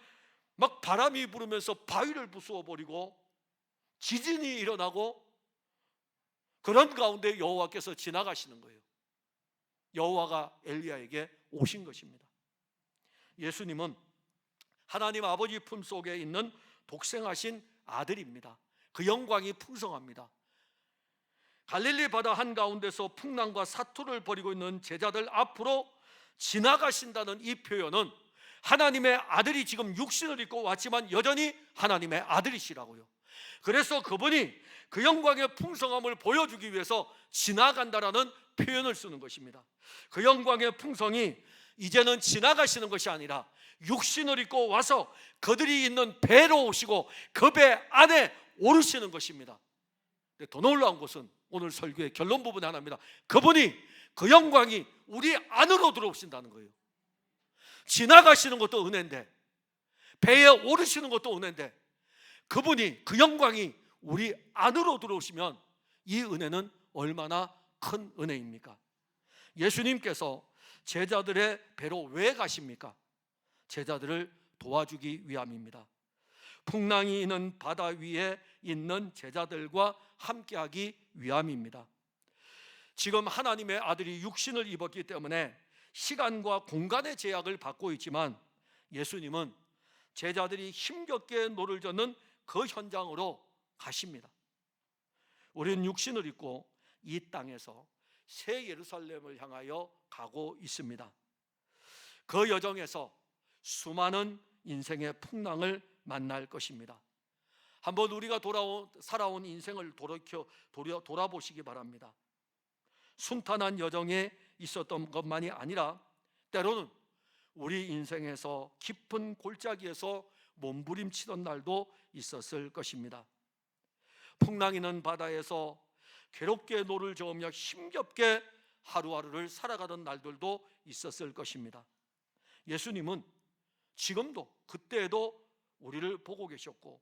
막 바람이 불으면서 바위를 부수어 버리고 지진이 일어나고 그런 가운데 여호와께서 지나가시는 거예요. 여호와가 엘리야에게 오신 것입니다. 예수님은 하나님 아버지 품속에 있는 독생하신 아들입니다. 그 영광이 풍성합니다. 갈릴리 바다 한가운데서 풍랑과 사투를 벌이고 있는 제자들 앞으로 지나가신다는 이 표현은 하나님의 아들이 지금 육신을 입고 왔지만 여전히 하나님의 아들이시라고요. 그래서 그분이 그 영광의 풍성함을 보여주기 위해서 지나간다라는 표현을 쓰는 것입니다. 그 영광의 풍성이 이제는 지나가시는 것이 아니라 육신을 입고 와서 그들이 있는 배로 오시고 그 배 안에 오르시는 것입니다. 더 놀라운 것은 오늘 설교의 결론 부분 하나입니다. 그분이, 그 영광이 우리 안으로 들어오신다는 거예요. 지나가시는 것도 은혜인데, 배에 오르시는 것도 은혜인데, 그분이, 그 영광이 우리 안으로 들어오시면 이 은혜는 얼마나 큰 은혜입니까? 예수님께서 제자들의 배로 왜 가십니까? 제자들을 도와주기 위함입니다. 풍랑이 있는 바다 위에 있는 제자들과 함께하기 위함입니다. 지금 하나님의 아들이 육신을 입었기 때문에 시간과 공간의 제약을 받고 있지만 예수님은 제자들이 힘겹게 노를 젓는 그 현장으로 가십니다. 우리는 육신을 입고 이 땅에서 새 예루살렘을 향하여 가고 있습니다. 그 여정에서 수많은 인생의 풍랑을 만날 것입니다. 한번 우리가 살아온 인생을 돌아보시기 바랍니다. 순탄한 여정에 있었던 것만이 아니라 때로는 우리 인생에서 깊은 골짜기에서 몸부림치던 날도 있었을 것입니다. 풍랑이는 바다에서 괴롭게 노를 저으며 힘겹게 하루하루를 살아가던 날들도 있었을 것입니다. 예수님은 지금도, 그때에도 우리를 보고 계셨고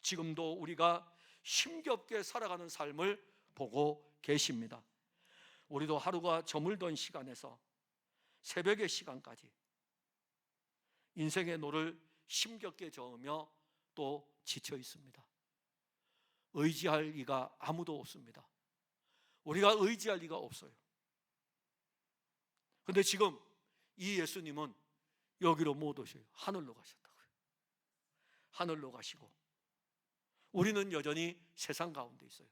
지금도 우리가 힘겹게 살아가는 삶을 보고 계십니다. 우리도 하루가 저물던 시간에서 새벽의 시간까지 인생의 노를 힘겹게 저으며 또 지쳐 있습니다. 의지할 리가 아무도 없습니다. 우리가 의지할 리가 없어요. 그런데 지금 이 예수님은 여기로 못 오셔요. 하늘로 가셨다고요. 하늘로 가시고 우리는 여전히 세상 가운데 있어요.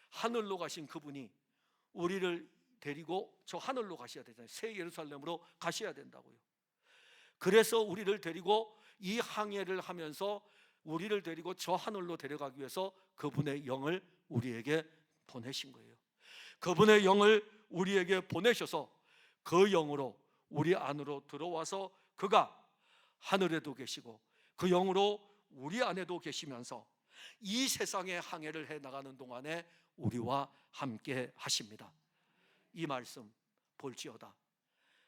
하늘로 가신 그분이 우리를 데리고 저 하늘로 가셔야 되잖아요. 새 예루살렘으로 가셔야 된다고요. 그래서 우리를 데리고 이 항해를 하면서 우리를 데리고 저 하늘로 데려가기 위해서 그분의 영을 우리에게 보내신 거예요. 그분의 영을 우리에게 보내셔서 그 영으로 우리 안으로 들어와서 그가 하늘에도 계시고 그 영으로 우리 안에도 계시면서 이 세상의 항해를 해나가는 동안에 우리와 함께 하십니다. 이 말씀 볼지어다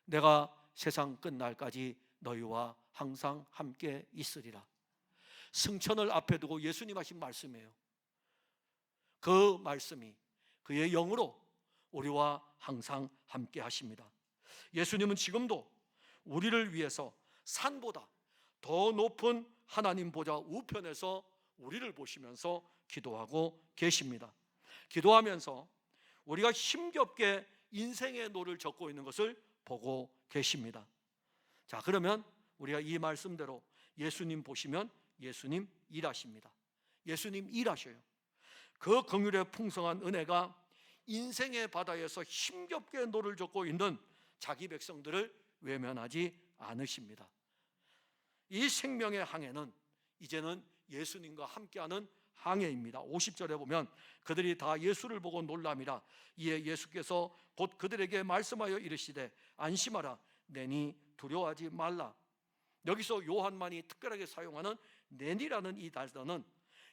내가 세상 끝날까지 너희와 항상 함께 있으리라. 승천을 앞에 두고 예수님 하신 말씀이에요. 그 말씀이 그의 영으로 우리와 항상 함께 하십니다. 예수님은 지금도 우리를 위해서 산보다 더 높은 하나님 보좌 우편에서 우리를 보시면서 기도하고 계십니다. 기도하면서 우리가 힘겹게 인생의 노를 젓고 있는 것을 보고 계십니다. 자, 그러면 우리가 이 말씀대로 예수님 보시면 예수님 일하십니다. 예수님 일하셔요. 그 긍휼의 풍성한 은혜가 인생의 바다에서 힘겹게 노를 젓고 있는 자기 백성들을 외면하지 않으십니다. 이 생명의 항해는 이제는 예수님과 함께하는 항해입니다. 50절에 보면 그들이 다 예수를 보고 놀람이라. 이에 예수께서 곧 그들에게 말씀하여 이르시되 안심하라 내니 두려워하지 말라. 여기서 요한만이 특별하게 사용하는 내니라는 이 단어는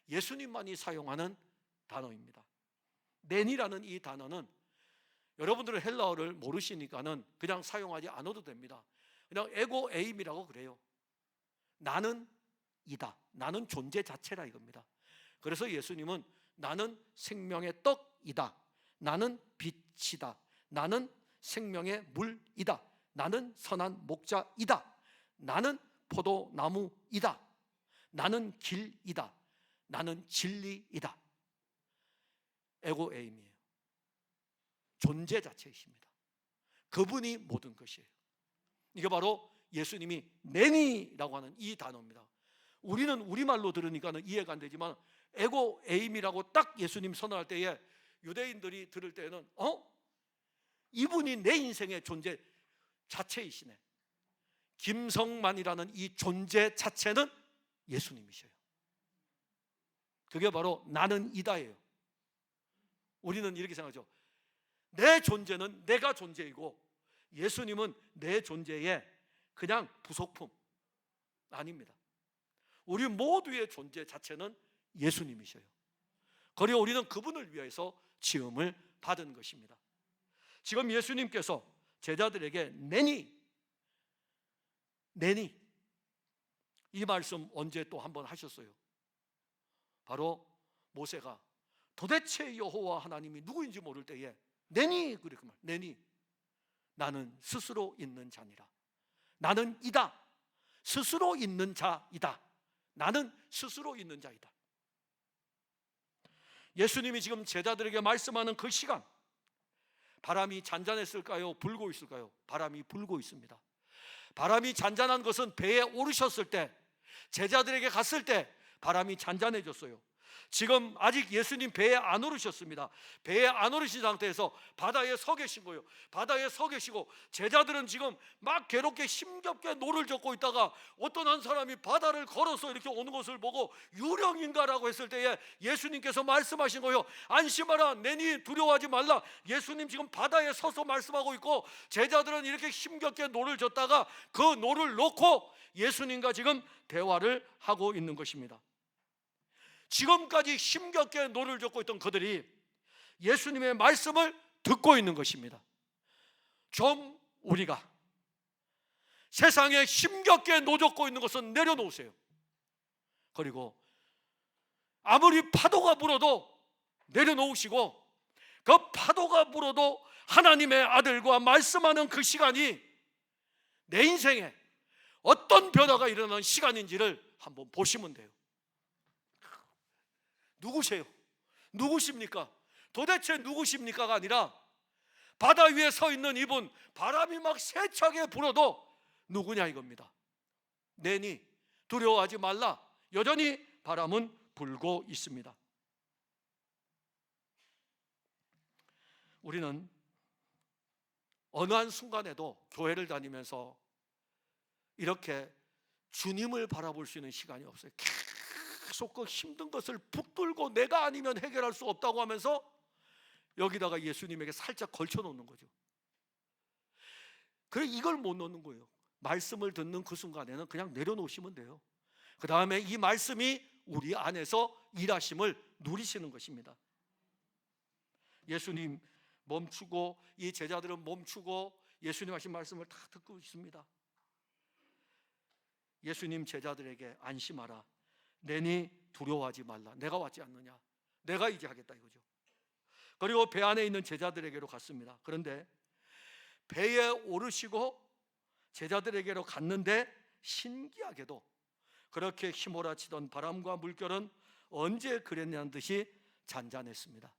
예수님만이 사용하는 단어입니다. 내니라는 이 단어는 여러분들은 헬라어를 모르시니까는 그냥 사용하지 않아도 됩니다. 그냥 에고 에임이라고 그래요. 나는 이다. 나는 존재 자체라 이겁니다. 그래서 예수님은 나는 생명의 떡이다. 나는 빛이다. 나는 생명의 물이다. 나는 선한 목자이다. 나는 포도나무이다. 나는 길이다. 나는 진리이다. 에고 에임이에요. 존재 자체이십니다. 그분이 모든 것이에요. 이게 바로 예수님이 내니라고 하는 이 단어입니다. 우리는 우리말로 들으니까는 이해가 안 되지만 에고 에임이라고 딱 예수님 선언할 때에 유대인들이 들을 때는 이분이 내 인생의 존재, 자체이시네. 김성만이라는 이 존재 자체는 예수님이셔요. 그게 바로 나는 이다예요. 우리는 이렇게 생각하죠. 내 존재는 내가 존재이고 예수님은 내 존재의 그냥 부속품. 아닙니다. 우리 모두의 존재 자체는 예수님이셔요. 그리고 우리는 그분을 위해서 지음을 받은 것입니다. 지금 예수님께서 제자들에게 내니 이 말씀 언제 또 한 번 하셨어요? 바로 모세가 도대체 여호와 하나님이 누구인지 모를 때에 내니 그렇게 말. 내니 나는 스스로 있는 자니라. 나는 이다. 스스로 있는 자이다. 나는 스스로 있는 자이다. 예수님이 지금 제자들에게 말씀하는 그 시간, 바람이 잔잔했을까요? 불고 있을까요? 바람이 불고 있습니다. 바람이 잔잔한 것은 배에 오르셨을 때, 제자들에게 갔을 때 바람이 잔잔해졌어요. 지금 아직 예수님 배에 안 오르셨습니다. 배에 안 오르신 상태에서 바다에 서 계신 거예요. 바다에 서 계시고 제자들은 지금 막 괴롭게 힘겹게 노를 젓고 있다가 어떤 한 사람이 바다를 걸어서 이렇게 오는 것을 보고 유령인가라고 했을 때에 예수님께서 말씀하신 거예요. 안심하라, 내니 두려워하지 말라. 예수님 지금 바다에 서서 말씀하고 있고 제자들은 이렇게 힘겹게 노를 젓다가 그 노를 놓고 예수님과 지금 대화를 하고 있는 것입니다. 지금까지 힘겹게 노를 젓고 있던 그들이 예수님의 말씀을 듣고 있는 것입니다. 좀 우리가 세상에 힘겹게 노젓고 있는 것은 내려놓으세요. 그리고 아무리 파도가 불어도 내려놓으시고 그 파도가 불어도 하나님의 아들과 말씀하는 그 시간이 내 인생에 어떤 변화가 일어나는 시간인지를 한번 보시면 돼요. 누구세요? 누구십니까? 도대체 누구십니까가 아니라 바다 위에 서 있는 이분, 바람이 막 세차게 불어도 누구냐 이겁니다. 내니 두려워하지 말라. 여전히 바람은 불고 있습니다. 우리는 어느 한 순간에도 교회를 다니면서 이렇게 주님을 바라볼 수 있는 시간이 없어요. 계속 그 힘든 것을 붙들고 내가 아니면 해결할 수 없다고 하면서 여기다가 예수님에게 살짝 걸쳐놓는 거죠. 그래 이걸 못 놓는 거예요. 말씀을 듣는 그 순간에는 그냥 내려놓으시면 돼요. 그 다음에 이 말씀이 우리 안에서 일하심을 누리시는 것입니다. 예수님 멈추고 이 제자들은 멈추고 예수님 하신 말씀을 다 듣고 있습니다. 예수님 제자들에게 안심하라. 내니 두려워하지 말라. 내가 왔지 않느냐. 내가 이제 하겠다 이거죠. 그리고 배 안에 있는 제자들에게로 갔습니다. 그런데 배에 오르시고 제자들에게로 갔는데 신기하게도 그렇게 휘몰아치던 바람과 물결은 언제 그랬냐는 듯이 잔잔했습니다.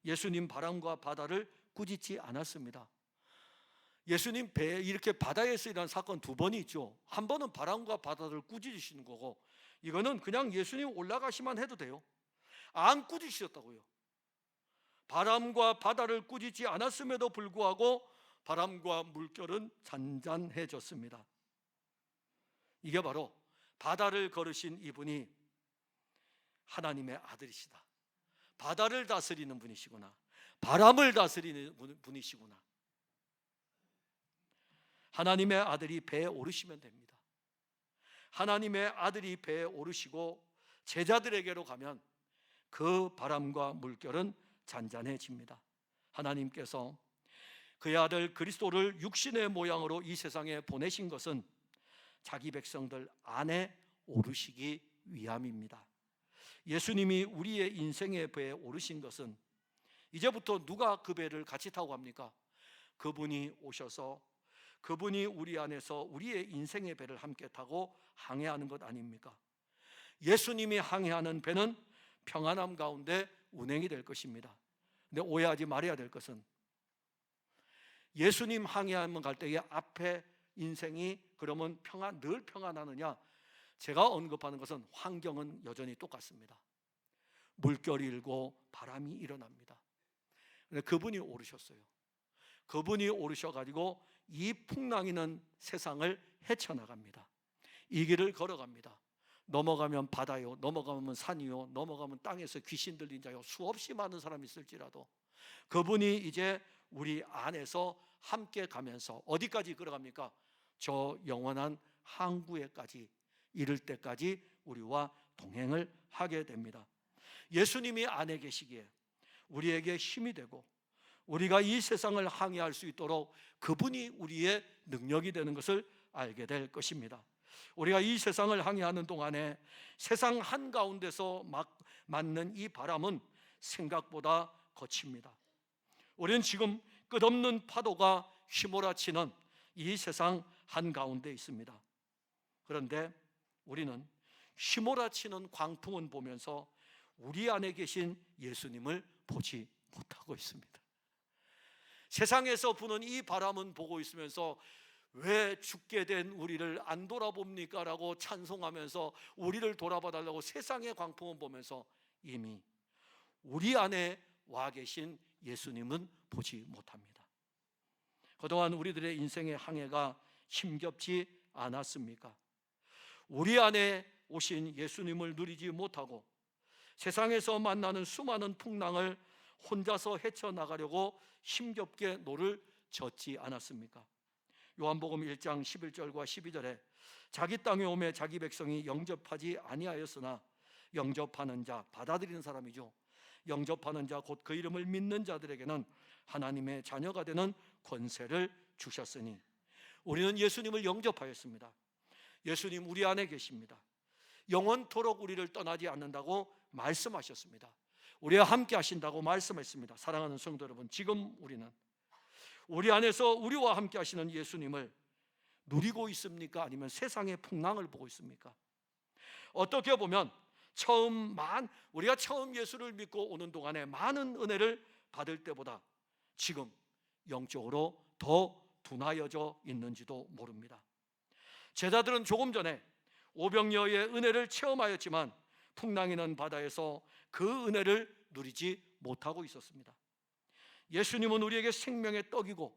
예수님 바람과 바다를 꾸짖지 않았습니다. 예수님 배에 이렇게 바다에서 일어난 사건 두 번이 있죠. 한 번은 바람과 바다를 꾸짖으시는 거고, 이거는 그냥 예수님 올라가시만 해도 돼요. 안 꾸짖으셨다고요. 바람과 바다를 꾸짖지 않았음에도 불구하고 바람과 물결은 잔잔해졌습니다. 이게 바로 바다를 걸으신 이분이 하나님의 아들이시다. 바다를 다스리는 분이시구나. 바람을 다스리는 분이시구나. 하나님의 아들이 배에 오르시면 됩니다. 하나님의 아들이 배에 오르시고 제자들에게로 가면 그 바람과 물결은 잔잔해집니다. 하나님께서 그의 아들 그리스도를 육신의 모양으로 이 세상에 보내신 것은 자기 백성들 안에 오르시기 위함입니다. 예수님이 우리의 인생의 배에 오르신 것은 이제부터 누가 그 배를 같이 타고 갑니까? 그분이 오셔서 그분이 우리 안에서 우리의 인생의 배를 함께 타고 항해하는 것 아닙니까? 예수님이 항해하는 배는 평안함 가운데 운행이 될 것입니다. 근데 오해하지 말아야 될 것은 예수님 항해하면 갈 때에 앞에 인생이 그러면 늘 평안하느냐? 제가 언급하는 것은 환경은 여전히 똑같습니다. 물결이 일고 바람이 일어납니다. 근데 그분이 오르셨어요. 그분이 오르셔가지고 이 풍랑이는 세상을 헤쳐나갑니다. 이 길을 걸어갑니다. 넘어가면 바다요, 넘어가면 산이요, 넘어가면 땅에서 귀신 들린 자요, 수없이 많은 사람이 있을지라도 그분이 이제 우리 안에서 함께 가면서 어디까지 걸어갑니까? 저 영원한 항구에까지 이를 때까지 우리와 동행을 하게 됩니다. 예수님이 안에 계시기에 우리에게 힘이 되고 우리가 이 세상을 항해할 수 있도록 그분이 우리의 능력이 되는 것을 알게 될 것입니다. 우리가 이 세상을 항해하는 동안에 세상 한가운데서 맞는 이 바람은 생각보다 거칩니다. 우리는 지금 끝없는 파도가 휘몰아치는 이 세상 한가운데 있습니다. 그런데 우리는 휘몰아치는 광풍은 보면서 우리 안에 계신 예수님을 보지 못하고 있습니다. 세상에서 부는 이 바람은 보고 있으면서 왜 죽게 된 우리를 안 돌아봅니까? 라고 찬송하면서 우리를 돌아봐달라고 세상의 광풍은 보면서 이미 우리 안에 와 계신 예수님은 보지 못합니다. 그동안 우리들의 인생의 항해가 힘겹지 않았습니까? 우리 안에 오신 예수님을 누리지 못하고 세상에서 만나는 수많은 풍랑을 혼자서 헤쳐나가려고 힘겹게 노를 젓지 않았습니까? 요한복음 1장 11절과 12절에 자기 땅에 오매 자기 백성이 영접하지 아니하였으나 영접하는 자, 받아들이는 사람이죠. 영접하는 자, 곧 그 이름을 믿는 자들에게는 하나님의 자녀가 되는 권세를 주셨으니, 우리는 예수님을 영접하였습니다. 예수님 우리 안에 계십니다. 영원토록 우리를 떠나지 않는다고 말씀하셨습니다. 우리와 함께 하신다고 말씀했습니다. 사랑하는 성도 여러분, 지금 우리는 우리 안에서 우리와 함께 하시는 예수님을 누리고 있습니까? 아니면 세상의 풍랑을 보고 있습니까? 어떻게 보면 우리가 처음 예수를 믿고 오는 동안에 많은 은혜를 받을 때보다 지금 영적으로 더 둔하여져 있는지도 모릅니다. 제자들은 조금 전에 오병이어의 은혜를 체험하였지만 풍랑이는 바다에서 그 은혜를 누리지 못하고 있었습니다. 예수님은 우리에게 생명의 떡이고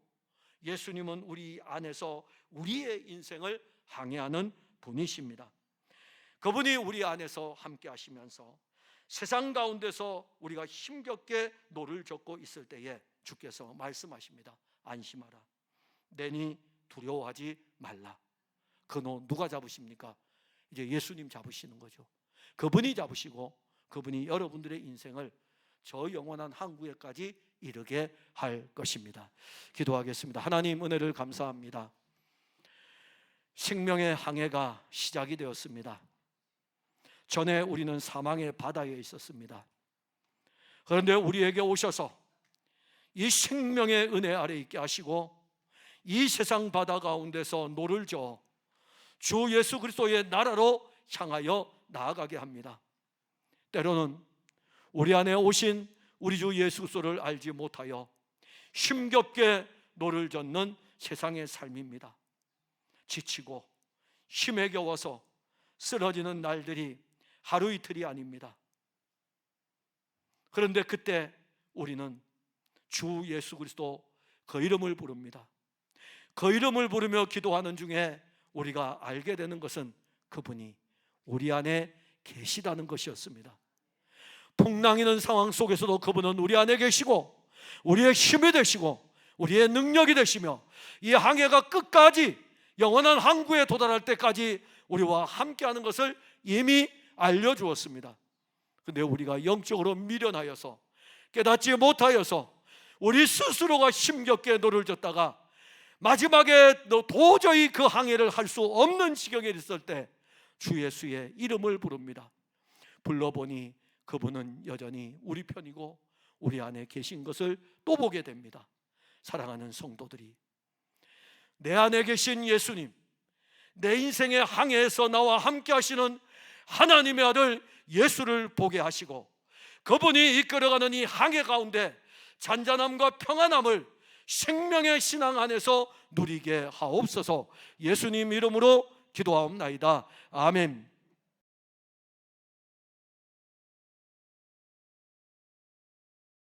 예수님은 우리 안에서 우리의 인생을 항해하는 분이십니다. 그분이 우리 안에서 함께 하시면서 세상 가운데서 우리가 힘겹게 노를 젓고 있을 때에 주께서 말씀하십니다. 안심하라. 내니 두려워하지 말라. 그 노 누가 잡으십니까? 이제 예수님 잡으시는 거죠. 그분이 잡으시고 그분이 여러분들의 인생을 저 영원한 항구에까지 이르게 할 것입니다. 기도하겠습니다. 하나님 은혜를 감사합니다. 생명의 항해가 시작이 되었습니다. 전에 우리는 사망의 바다에 있었습니다. 그런데 우리에게 오셔서 이 생명의 은혜 아래 있게 하시고 이 세상 바다 가운데서 노를 저어 주 예수 그리스도의 나라로 향하여 나아가게 합니다. 때로는 우리 안에 오신 우리 주 예수 그리스도를 알지 못하여 힘겹게 노를 젓는 세상의 삶입니다. 지치고 힘에 겨워서 쓰러지는 날들이 하루 이틀이 아닙니다. 그런데 그때 우리는 주 예수 그리스도 그 이름을 부릅니다. 그 이름을 부르며 기도하는 중에 우리가 알게 되는 것은 그분이 우리 안에 계시다는 것이었습니다. 풍랑이는 상황 속에서도 그분은 우리 안에 계시고 우리의 힘이 되시고 우리의 능력이 되시며 이 항해가 끝까지 영원한 항구에 도달할 때까지 우리와 함께하는 것을 이미 알려주었습니다. 그런데 우리가 영적으로 미련하여서 깨닫지 못하여서 우리 스스로가 힘겹게 노를 젓다가 마지막에 도저히 그 항해를 할 수 없는 지경에 있을 때 주 예수의 이름을 부릅니다. 불러보니 그분은 여전히 우리 편이고 우리 안에 계신 것을 또 보게 됩니다. 사랑하는 성도들이, 내 안에 계신 예수님, 내 인생의 항해에서 나와 함께 하시는 하나님의 아들 예수를 보게 하시고 그분이 이끌어가는 이 항해 가운데 잔잔함과 평안함을 생명의 신앙 안에서 누리게 하옵소서. 예수님 이름으로 기도하옵나이다. 아멘.